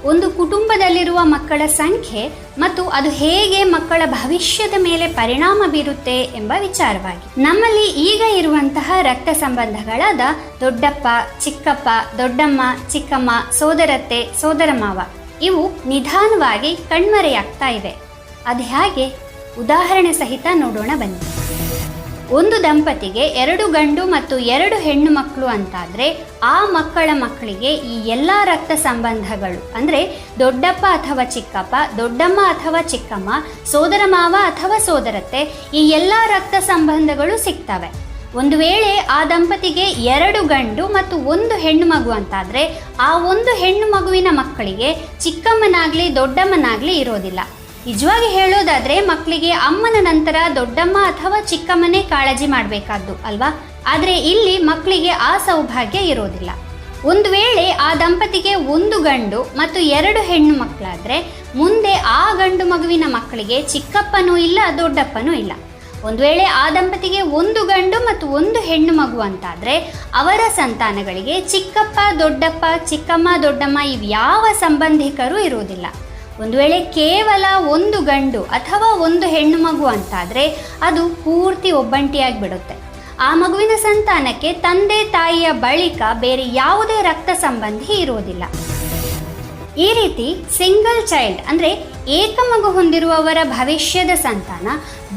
ಒಂದು ಕುಟುಂಬದಲ್ಲಿರುವ ಮಕ್ಕಳ ಸಂಖ್ಯೆ ಮತ್ತು ಅದು ಹೇಗೆ ಮಕ್ಕಳ ಭವಿಷ್ಯದ ಮೇಲೆ ಪರಿಣಾಮ ಬೀರುತ್ತೆ ಎಂಬ ವಿಚಾರವಾಗಿ. ನಮ್ಮಲ್ಲಿ ಈಗ ಇರುವಂತಹ ರಕ್ತ ಸಂಬಂಧಗಳಾದ ದೊಡ್ಡಪ್ಪ, ಚಿಕ್ಕಪ್ಪ, ದೊಡ್ಡಮ್ಮ, ಚಿಕ್ಕಮ್ಮ, ಸೋದರತ್ತೆ, ಸೋದರ ಮಾವ ಇವು ನಿಧಾನವಾಗಿ ಕಣ್ಮರೆಯಾಗ್ತಾ ಇವೆ. ಅದು ಹೇಗೆ? ಉದಾಹರಣೆ ಸಹಿತ ನೋಡೋಣ ಬನ್ನಿ. ಒಂದು ದಂಪತಿಗೆ 2 ಗಂಡು ಮತ್ತು 2 ಹೆಣ್ಣು ಮಕ್ಕಳು ಅಂತಾದರೆ ಆ ಮಕ್ಕಳ ಮಕ್ಕಳಿಗೆ ಈ ಎಲ್ಲ ರಕ್ತ ಸಂಬಂಧಗಳು ಅಂದರೆ ದೊಡ್ಡಪ್ಪ ಅಥವಾ ಚಿಕ್ಕಪ್ಪ, ದೊಡ್ಡಮ್ಮ ಅಥವಾ ಚಿಕ್ಕಮ್ಮ, ಸೋದರ ಮಾವ ಅಥವಾ ಸೋದರತ್ತೆ ಈ ಎಲ್ಲ ರಕ್ತ ಸಂಬಂಧಗಳು ಸಿಗ್ತವೆ. ಒಂದು ವೇಳೆ ಆ ದಂಪತಿಗೆ 2 ಗಂಡು ಮತ್ತು 1 ಹೆಣ್ಣು ಮಗು ಅಂತಾದರೆ ಆ ಒಂದು ಹೆಣ್ಣು ಮಗುವಿನ ಮಕ್ಕಳಿಗೆ ಚಿಕ್ಕಮ್ಮನಾಗಲಿ ದೊಡ್ಡಮ್ಮನಾಗಲಿ ಇರೋದಿಲ್ಲ. ನಿಜವಾಗಿ ಹೇಳೋದಾದರೆ ಮಕ್ಕಳಿಗೆ ಅಮ್ಮನ ನಂತರ ದೊಡ್ಡಮ್ಮ ಅಥವಾ ಚಿಕ್ಕಮ್ಮನೇ ಕಾಳಜಿ ಮಾಡಬೇಕಾದ್ದು ಅಲ್ವಾ? ಆದರೆ ಇಲ್ಲಿ ಮಕ್ಕಳಿಗೆ ಆ ಸೌಭಾಗ್ಯ ಇರೋದಿಲ್ಲ. ಒಂದು ವೇಳೆ ಆ ದಂಪತಿಗೆ 1 ಗಂಡು ಮತ್ತು 2 ಹೆಣ್ಣು ಮಕ್ಕಳಾದರೆ ಮುಂದೆ ಆ ಗಂಡು ಮಗುವಿನ ಮಕ್ಕಳಿಗೆ ಚಿಕ್ಕಪ್ಪನೂ ಇಲ್ಲ, ದೊಡ್ಡಪ್ಪನೂ ಇಲ್ಲ. ಒಂದು ವೇಳೆ ಆ ದಂಪತಿಗೆ 1 ಗಂಡು ಮತ್ತು 1 ಹೆಣ್ಣು ಮಗು ಅಂತಾದರೆ ಅವರ ಸಂತಾನಗಳಿಗೆ ಚಿಕ್ಕಪ್ಪ, ದೊಡ್ಡಪ್ಪ, ಚಿಕ್ಕಮ್ಮ, ದೊಡ್ಡಮ್ಮ ಇವ್ಯಾವ ಸಂಬಂಧಿಕರು ಇರುವುದಿಲ್ಲ. ಒಂದು ವೇಳೆ ಕೇವಲ 1 ಗಂಡು ಅಥವಾ 1 ಹೆಣ್ಣು ಮಗು ಅಂತಾದರೆ ಅದು ಪೂರ್ತಿ ಒಬ್ಬಂಟಿಯಾಗಿ ಬಿಡುತ್ತೆ. ಆ ಮಗುವಿನ ಸಂತಾನಕ್ಕೆ ತಂದೆ ತಾಯಿಯ ಬಳಿಕ ಬೇರೆ ಯಾವುದೇ ರಕ್ತ ಸಂಬಂಧಿ ಇರುವುದಿಲ್ಲ. ಈ ರೀತಿ ಸಿಂಗಲ್ ಚೈಲ್ಡ್ ಅಂದರೆ ಏಕ ಮಗು ಹೊಂದಿರುವವರ ಭವಿಷ್ಯದ ಸಂತಾನ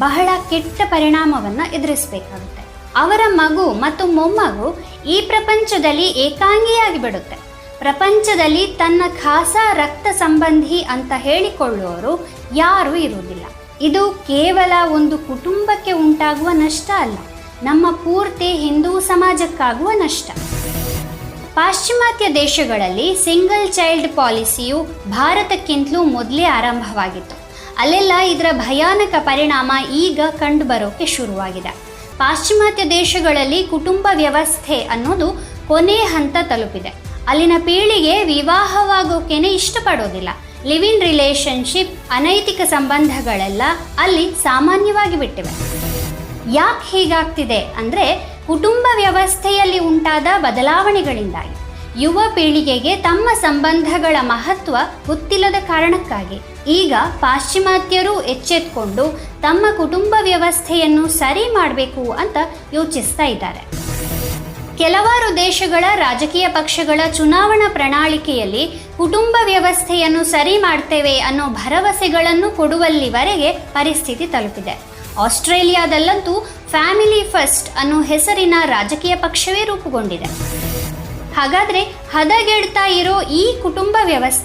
ಬಹಳ ಕೆಟ್ಟ ಪರಿಣಾಮವನ್ನು ಎದುರಿಸಬೇಕಾಗುತ್ತೆ. ಅವರ ಮಗು ಮತ್ತು ಮೊಮ್ಮಗು ಈ ಪ್ರಪಂಚದಲ್ಲಿ ಏಕಾಂಗಿಯಾಗಿ ಬಿಡುತ್ತೆ. ಪ್ರಪಂಚದಲ್ಲಿ ತನ್ನ ಖಾಸ ರಕ್ತ ಸಂಬಂಧಿ ಅಂತ ಹೇಳಿಕೊಳ್ಳುವವರು ಯಾರೂ ಇರುವುದಿಲ್ಲ. ಇದು ಕೇವಲ ಒಂದು ಕುಟುಂಬಕ್ಕೆ ಉಂಟಾಗುವ ನಷ್ಟ ಅಲ್ಲ, ನಮ್ಮ ಪೂರ್ತಿ ಹಿಂದೂ ಸಮಾಜಕ್ಕಾಗುವ ನಷ್ಟ. ಪಾಶ್ಚಿಮಾತ್ಯ ದೇಶಗಳಲ್ಲಿ ಸಿಂಗಲ್ ಚೈಲ್ಡ್ ಪಾಲಿಸಿಯು ಭಾರತಕ್ಕಿಂತಲೂ ಮೊದಲೇ ಆರಂಭವಾಗಿತ್ತು. ಅಲ್ಲೆಲ್ಲ ಇದರ ಭಯಾನಕ ಪರಿಣಾಮ ಈಗ ಕಂಡುಬರೋಕ್ಕೆ ಶುರುವಾಗಿದೆ. ಪಾಶ್ಚಿಮಾತ್ಯ ದೇಶಗಳಲ್ಲಿ ಕುಟುಂಬ ವ್ಯವಸ್ಥೆ ಅನ್ನೋದು ಕೊನೆ ಹಂತ ತಲುಪಿದೆ. ಅಲ್ಲಿನ ಪೀಳಿಗೆ ವಿವಾಹವಾಗೋಕೆನೆ ಇಷ್ಟಪಡೋದಿಲ್ಲ. ಲಿವ್ ಇನ್ ರಿಲೇಶನ್ಶಿಪ್, ಅನೈತಿಕ ಸಂಬಂಧಗಳೆಲ್ಲ ಅಲ್ಲಿ ಸಾಮಾನ್ಯವಾಗಿ ಬಿಟ್ಟಿವೆ. ಯಾಕೆ ಹೀಗಾಗ್ತಿದೆ ಅಂದರೆ ಕುಟುಂಬ ವ್ಯವಸ್ಥೆಯಲ್ಲಿ ಉಂಟಾದ ಬದಲಾವಣೆಗಳಿಂದಾಗಿ ಯುವ ಪೀಳಿಗೆಗೆ ತಮ್ಮ ಸಂಬಂಧಗಳ ಮಹತ್ವ ಗೊತ್ತಿಲ್ಲದ ಕಾರಣಕ್ಕಾಗಿ. ಈಗ ಪಾಶ್ಚಿಮಾತ್ಯರು ಎಚ್ಚೆತ್ಕೊಂಡು ತಮ್ಮ ಕುಟುಂಬ ವ್ಯವಸ್ಥೆಯನ್ನು ಸರಿ ಮಾಡಬೇಕು ಅಂತ ಯೋಚಿಸ್ತಾ ಇದ್ದಾರೆ. ಕೆಲವಾರು ದೇಶಗಳ ರಾಜಕೀಯ ಪಕ್ಷಗಳ ಚುನಾವಣಾ ಪ್ರಣಾಳಿಕೆಯಲ್ಲಿ ಕುಟುಂಬ ವ್ಯವಸ್ಥೆಯನ್ನು ಸರಿ ಮಾಡ್ತೇವೆ ಅನ್ನೋ ಭರವಸೆಗಳನ್ನು ಕೊಡುವಲ್ಲಿವರೆಗೆ ಪರಿಸ್ಥಿತಿ ತಲುಪಿದೆ. ಆಸ್ಟ್ರೇಲಿಯಾದಲ್ಲಂತೂ ಫ್ಯಾಮಿಲಿ ಫಸ್ಟ್ ಅನ್ನೋ ಹೆಸರಿನ ರಾಜಕೀಯ ಪಕ್ಷವೇ ರೂಪುಗೊಂಡಿದೆ. ಹಾಗಾದರೆ ಹದಗೆಡ್ತಾ ಇರೋ ಈ ಕುಟುಂಬ ವ್ಯವಸ್ಥೆ